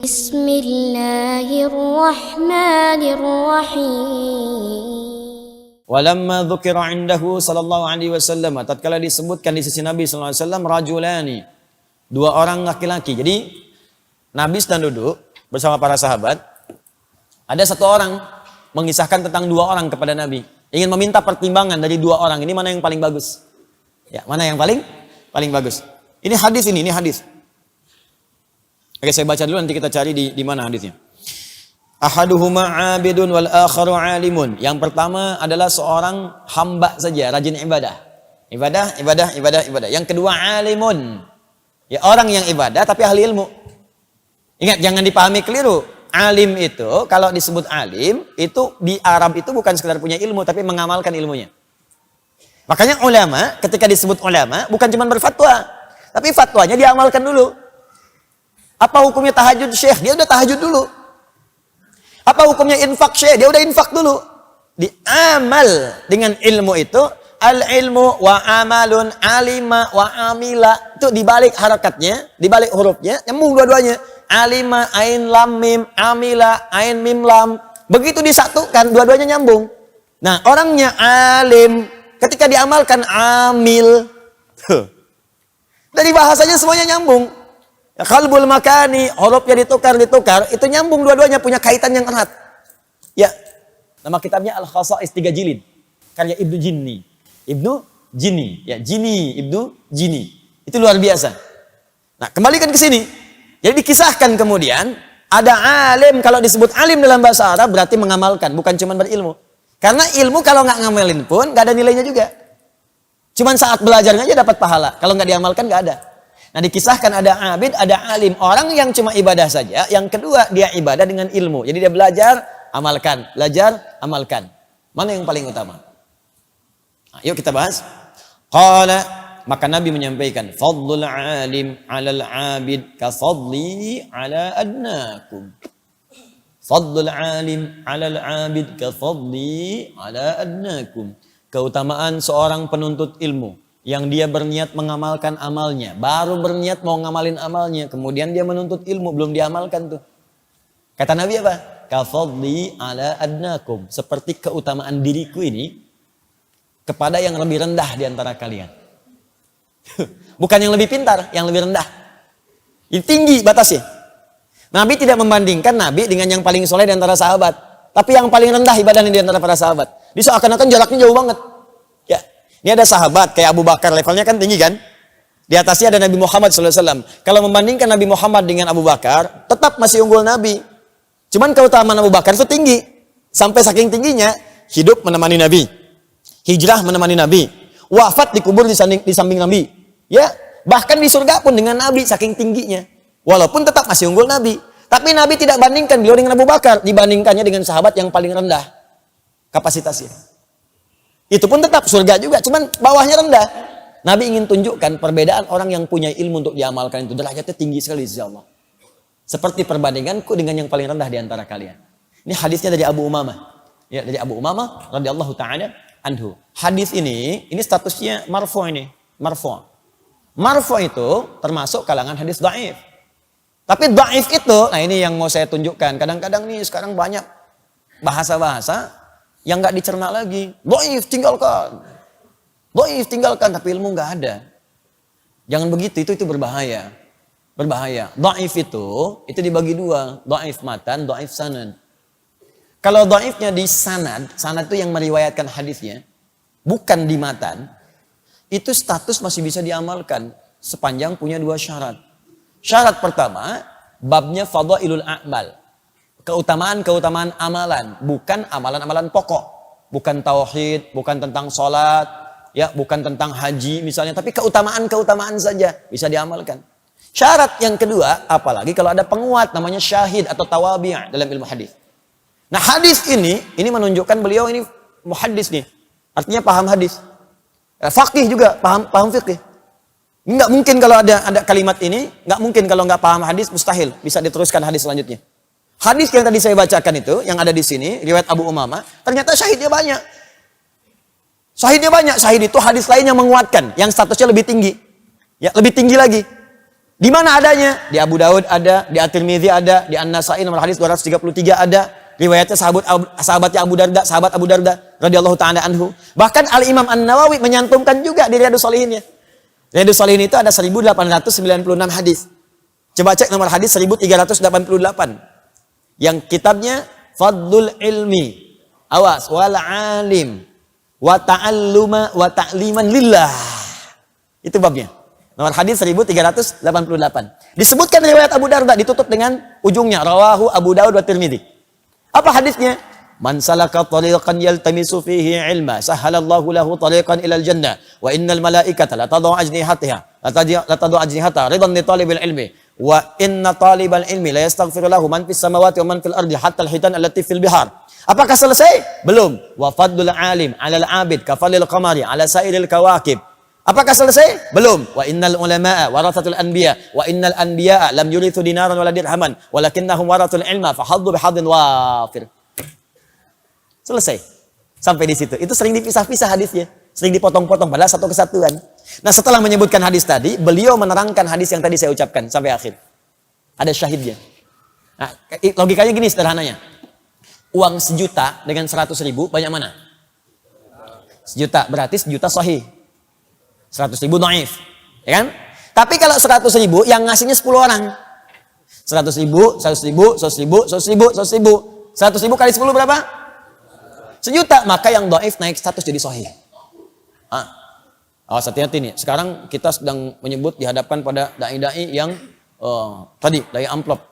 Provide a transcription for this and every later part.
Bismillahirrahmanirrahim. Walamma dzukira indahu sallallahu alaihi wasallam, tatkala disebutkan di sisi Nabi sallallahu alaihi wasallam rajulani, dua orang laki-laki. Jadi Nabi sedang duduk bersama para sahabat. Ada satu orang mengisahkan tentang dua orang kepada Nabi. Ingin meminta pertimbangan dari dua orang ini, mana yang paling bagus? Ya, mana yang paling bagus? Ini hadis. Oke, saya baca dulu, nanti kita cari di mana hadisnya. Ahaduhuma 'abidun wal akharu 'alimun. Yang pertama adalah seorang hamba saja, rajin ibadah. Ibadah. Yang kedua 'alimun. Ya, orang yang ibadah tapi ahli ilmu. Ingat, jangan dipahami keliru. Alim itu, kalau disebut alim, itu di Arab itu bukan sekedar punya ilmu, tapi mengamalkan ilmunya. Makanya ulama, ketika disebut ulama, bukan cuma berfatwa, tapi fatwanya diamalkan dulu. Apa hukumnya tahajud syekh? Dia udah tahajud dulu. Apa hukumnya infak syekh? Dia udah infak dulu. Diamal dengan ilmu itu, al-ilmu wa amalun alima wa amila. Itu dibalik harakatnya, dibalik hurufnya, nyambung dua-duanya. Alima, ain lam mim, amila, ain mim lam. Begitu disatukan, dua-duanya nyambung. Nah, orangnya alim, ketika diamalkan amil. Dari bahasanya semuanya nyambung. Qalbul makani, hurufnya ditukar, itu nyambung dua-duanya, punya kaitan yang erat. Ya, nama kitabnya Al-Khasa'is 3 jilid, karya Ibnu Jinni. Ya, Ibnu Jinni. Itu luar biasa. Nah, kembalikan ke sini. Jadi dikisahkan kemudian, ada alim, kalau disebut alim dalam bahasa Arab berarti mengamalkan, bukan cuma berilmu. Karena ilmu kalau nggak ngamalin pun nggak ada nilainya juga. Cuman saat belajarnya aja dapat pahala, kalau nggak diamalkan nggak ada. Nah, dikisahkan ada abid, ada alim. Orang yang cuma ibadah saja. Yang kedua, dia ibadah dengan ilmu. Jadi dia belajar, amalkan. Amalkan. Mana yang paling utama? Nah, yuk kita bahas. Qala, maka Nabi menyampaikan, fadlul alim 'alal 'abid ka fadli 'ala adnakum. Fadlul alim 'alal 'abid ka fadli 'ala adnakum. Keutamaan seorang penuntut ilmu yang dia berniat mengamalkan amalnya, baru berniat mau ngamalin amalnya, kemudian dia menuntut ilmu, belum diamalkan tuh. Kata Nabi apa? Kafadli ala adnakum, seperti keutamaan diriku ini kepada yang lebih rendah di antara kalian. Bukan yang lebih pintar, yang lebih rendah. Ini tinggi batasnya. Nabi tidak membandingkan Nabi dengan yang paling soleh di antara sahabat, tapi yang paling rendah ibadahnya di antara para sahabat. Dia seakan-akan jaraknya jauh banget. Ini ada sahabat kayak Abu Bakar, levelnya kan tinggi kan? Di atasnya ada Nabi Muhammad SAW. Kalau membandingkan Nabi Muhammad dengan Abu Bakar, tetap masih unggul Nabi. Cuman keutamaan Abu Bakar itu tinggi. Sampai saking tingginya, hidup menemani Nabi. Hijrah menemani Nabi. Wafat dikubur di samping Nabi. Ya, bahkan di surga pun dengan Nabi saking tingginya. Walaupun tetap masih unggul Nabi. Tapi Nabi tidak bandingkan beliau dengan Abu Bakar. Dibandingkannya dengan sahabat yang paling rendah kapasitasnya. Itu pun tetap surga juga, cuman bawahnya rendah. Nabi ingin tunjukkan perbedaan orang yang punya ilmu untuk diamalkan itu derajatnya tinggi sekali di sisi Allah. Seperti perbandinganku dengan yang paling rendah di antara kalian. Ini hadisnya dari Abu Umamah. Ya, dari Abu Umamah radhiyallahu taala anhu. Hadis ini statusnya marfu ini, marfu. Marfu itu termasuk kalangan hadis dhaif. Tapi dhaif itu, nah ini yang mau saya tunjukkan. Kadang-kadang nih sekarang banyak bahasa-bahasa yang nggak dicerna lagi. Dhaif tinggalkan, tapi ilmu nggak ada. Jangan begitu, itu berbahaya. Dhaif itu dibagi dua, dhaif matan, dhaif sanad. Kalau dhaifnya di sanad itu yang meriwayatkan hadisnya, bukan di matan, itu status masih bisa diamalkan sepanjang punya dua syarat. Syarat pertama, babnya fadhailul a'mal. Keutamaan amalan, bukan amalan-amalan pokok, bukan tauhid, bukan tentang sholat, ya, bukan tentang haji misalnya, tapi keutamaan saja bisa diamalkan. Syarat yang kedua, apalagi kalau ada penguat namanya syahid atau tawabi' dalam ilmu hadis. Nah, hadis ini menunjukkan beliau ini muhaddis nih, artinya paham hadis, faqih juga, paham fikih. Nggak mungkin kalau ada kalimat ini, nggak mungkin kalau nggak paham hadis, mustahil bisa diteruskan hadis selanjutnya. Hadis yang tadi saya bacakan itu, yang ada di sini, riwayat Abu Umamah, ternyata syahidnya banyak. Syahid itu hadis lain yang menguatkan, yang statusnya lebih tinggi. Ya, lebih tinggi lagi. Di mana adanya? Di Abu Daud ada, di At-Tirmidzi ada, di An-Nasa'i nomor hadis 233 ada. Riwayatnya sahabatnya sahabat Abu Darda radhiyallahu taala anhu. Bahkan Al-Imam An-Nawawi menyantumkan juga di Riyadhus Shalihin-nya. Riyadhus Shalihin itu ada 1896 hadis. Coba cek nomor hadis 1388. Yang kitabnya Fadlul Ilmi. Awas, wal alim wa ta'alluma wa ta'liman lillah. Itu babnya. Nomor hadis 1388. Disebutkan riwayat Abu Darda ditutup dengan ujungnya rawahu Abu Daud wa Tirmidzi. Apa hadisnya? Man salaka tariqan yaltamisu fihi ilma sahalallahu lahu tariqan ilal jannah wa innal malaikata la tad'u ajnihataha la tad'u ajnihata ridan li talibil ilmi wa inna talibal ilmi la yastaghfiru lahu man fis samawati wa man fil ardi hatta al-hitan allati fil bihar. Apakah selesai? Belum. Wa fadlul alim 'alal 'abid kafalil qamari 'ala sairil kawakib. Apakah selesai? Belum. Wa innal ulama'a warathatul anbiya wa innal anbiya'a lam yurithu dinaran wala dirhaman walakinnahum warathul ilma fahaddu bihadin wafir. Selesai. Sampai di situ. Itu sering dipisah-pisah hadisnya, sering dipotong-potong padahal satu kesatuan. Nah, setelah menyebutkan hadis tadi, beliau menerangkan hadis yang tadi saya ucapkan sampai akhir. Ada syahidnya. Nah, logikanya gini sederhananya. Uang 1 juta dengan 100 ribu banyak mana? 1 juta, berarti 1 juta sahih. 100 ribu dhaif, ya kan? Tapi kalau 100 ribu yang ngasihnya 10 orang. 100 ribu, 100 ribu, 100 ribu, 100 ribu, 100 ribu. 100 ribu kali 10 berapa? 1 juta. Maka yang dhaif naik status jadi sahih. Awas hati-hati nih. Sekarang kita sedang menyebut dihadapkan pada dai-dai yang tadi, dai amplop.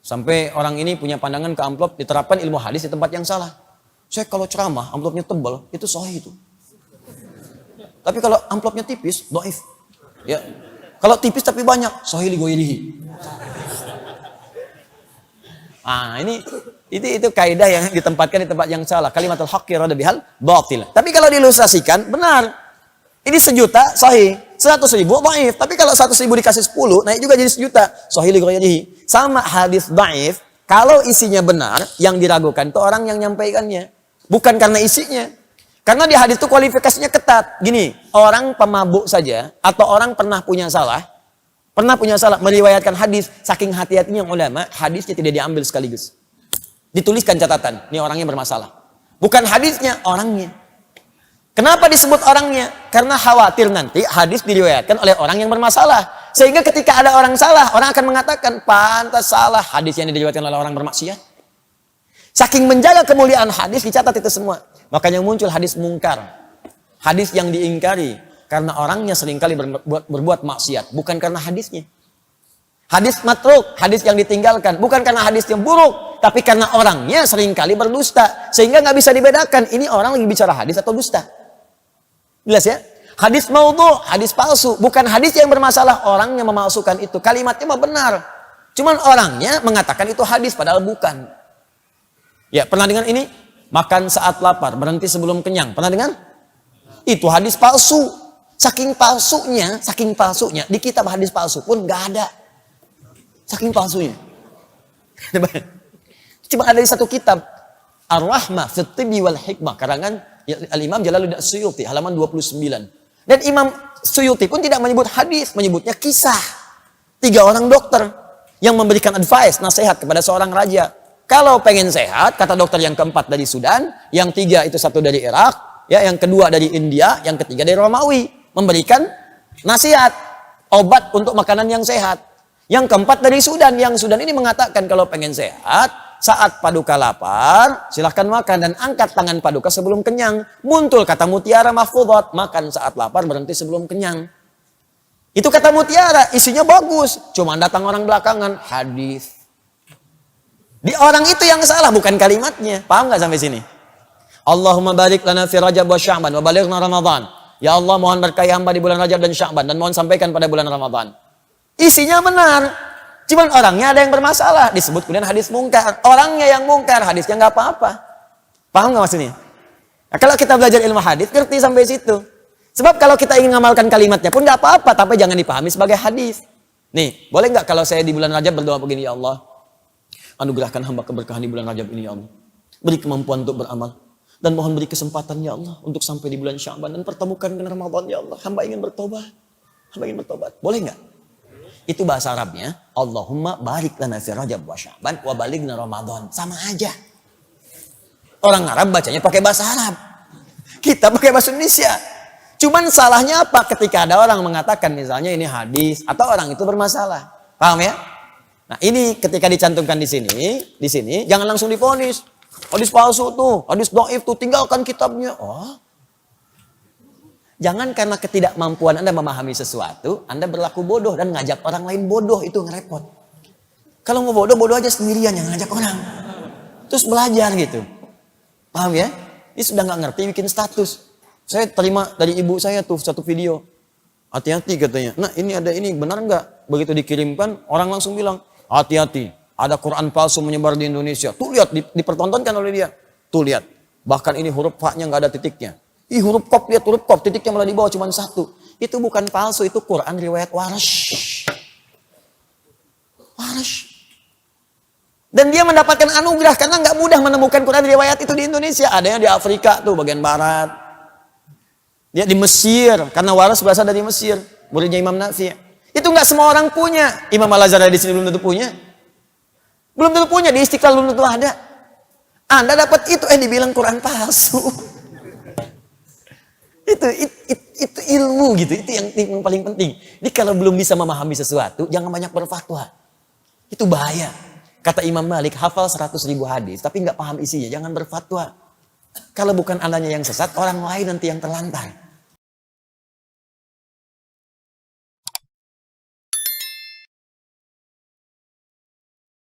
Sampai orang ini punya pandangan ke amplop diterapkan ilmu hadis di tempat yang salah. Saya kalau ceramah amplopnya tebal, itu sahih itu. Tapi kalau amplopnya tipis, dhaif. Ya. Kalau tipis tapi banyak, sahih li ghairihi. Itu kaidah yang ditempatkan di tempat yang salah. Kalimatul haqqi rada bihal batil. Tapi kalau diilustrasikan, benar. Ini 1 juta sahih, 100 ribu dhaif. Tapi kalau 100 ribu dikasih 10, naik juga jadi 1 juta. Sahih li ghairihi. Sama hadis dhaif, kalau isinya benar, yang diragukan itu orang yang nyampaikannya. Bukan karena isinya. Karena di hadis itu kualifikasinya ketat. Gini, orang pemabuk saja atau orang pernah punya salah meriwayatkan hadis, saking hati-hatinya ulama, hadisnya tidak diambil sekaligus. Dituliskan catatan, ini orangnya bermasalah. Bukan hadisnya, orangnya. Kenapa disebut orangnya? Karena khawatir nanti hadis diriwayatkan oleh orang yang bermasalah. Sehingga ketika ada orang salah, orang akan mengatakan, pantas salah hadis yang diriwayatkan oleh orang bermaksiat. Saking menjaga kemuliaan hadis, dicatat itu semua. Makanya muncul hadis mungkar. Hadis yang diingkari. Karena orangnya seringkali berbuat maksiat. Bukan karena hadisnya. Hadis matruk, hadis yang ditinggalkan. Bukan karena hadis yang buruk. Tapi karena orangnya seringkali berdusta. Sehingga nggak bisa dibedakan. Ini orang lagi bicara hadis atau dusta. Jelas ya? Hadis maudhu, hadis palsu. Bukan hadis yang bermasalah. Orangnya memalsukan itu. Kalimatnya mah benar. Cuman orangnya mengatakan itu hadis padahal bukan. Ya, pernah dengar ini? Makan saat lapar, berhenti sebelum kenyang. Pernah dengar? Itu hadis palsu. Saking palsunya, di kitab hadis palsu pun nggak ada. Saking palsunya. Cuma ada di satu kitab. Ar-Rahmah fit Tibbi wal Hikmah. Karangan Al-Imam Jalaluddin As-Suyuti, halaman 29. Dan Imam Suyuti pun tidak menyebut hadis, menyebutnya kisah. 3 orang dokter yang memberikan advice, nasihat kepada seorang raja. Kalau pengen sehat, kata dokter yang keempat dari Sudan, yang 3 itu 1 dari Irak, ya, yang kedua dari India, yang ketiga dari Romawi, memberikan nasihat, obat untuk makanan yang sehat. Yang keempat dari Sudan, yang Sudan ini mengatakan kalau pengen sehat, saat paduka lapar, silahkan makan dan angkat tangan paduka sebelum kenyang. Muncul kata mutiara mahfudhat, makan saat lapar, berhenti sebelum kenyang. Itu kata mutiara, isinya bagus, cuma datang orang belakangan, hadis. Di orang itu yang salah, bukan kalimatnya. Paham gak sampai sini? Allahumma barik lana fi Rajab wa Sya'ban wa balighna Ramadan. Ya Allah, mohon berkahi hamba di bulan Rajab dan Sya'ban dan mohon sampaikan pada bulan Ramadan. Isinya benar. Cuman orangnya ada yang bermasalah. Disebut kemudian hadis mungkar. Orangnya yang mungkar, hadisnya nggak apa-apa. Paham gak maksudnya? Nah, kalau kita belajar ilmu hadis, ngerti sampai situ. Sebab kalau kita ingin mengamalkan kalimatnya pun nggak apa-apa, tapi jangan dipahami sebagai hadis. Nih, boleh nggak kalau saya di bulan Rajab berdoa begini, ya Allah, anugerahkan hamba keberkahan di bulan Rajab ini, ya Allah. Beri kemampuan untuk beramal. Dan mohon beri kesempatan, ya Allah, untuk sampai di bulan Sya'ban dan pertemukan dengan Ramadan, ya Allah. Hamba ingin bertobat. Hamba ingin bertobat. Boleh nggak? Itu bahasa Arabnya, Allahumma barik lana fi Rajab wa Sya'ban wa balighna Ramadan. Sama aja. Orang Arab bacanya pakai bahasa Arab. Kita pakai bahasa Indonesia. Cuman salahnya apa? Ketika ada orang mengatakan misalnya ini hadis atau orang itu bermasalah. Paham ya? Nah, ini ketika dicantumkan di sini jangan langsung divonis. Hadis palsu tuh, hadis dhaif tuh, tinggalkan kitabnya. Oh. Jangan karena ketidakmampuan Anda memahami sesuatu, Anda berlaku bodoh dan ngajak orang lain bodoh, itu ngerepot. Kalau mau bodoh, bodoh aja sendirian, yang ngajak orang. Terus belajar gitu. Paham ya? Ini sudah nggak ngerti bikin status. Saya terima dari ibu saya tuh satu video. Hati-hati katanya. Nah ini ada ini, benar nggak? Begitu dikirimkan, orang langsung bilang, hati-hati. Ada Quran palsu menyebar di Indonesia. Tuh lihat, dipertontonkan oleh dia. Tuh lihat. Bahkan ini huruf fa-nya nggak ada titiknya. Ih huruf kop, lihat huruf kop, titiknya malah di bawah cuma satu. Itu bukan palsu, itu Quran riwayat Warsh. Warsh. Dan dia mendapatkan anugerah karena nggak mudah menemukan Quran riwayat itu di Indonesia. Ada yang di Afrika tuh bagian barat. Dia di Mesir, karena Warsh berasal dari Mesir. Muridnya Imam Nafi'. Itu nggak semua orang punya. Imam Al-Azhar di sini belum tentu punya. Belum tentu punya, di Istiqlal belum tentu ada. Anda dapat itu, dibilang Quran palsu. Itu ilmu gitu, itu yang paling penting. Jadi kalau belum bisa memahami sesuatu, jangan banyak berfatwa. Itu bahaya. Kata Imam Malik, hafal 100.000 hadis, tapi nggak paham isinya, jangan berfatwa. Kalau bukan Andanya yang sesat, orang lain nanti yang terlantar.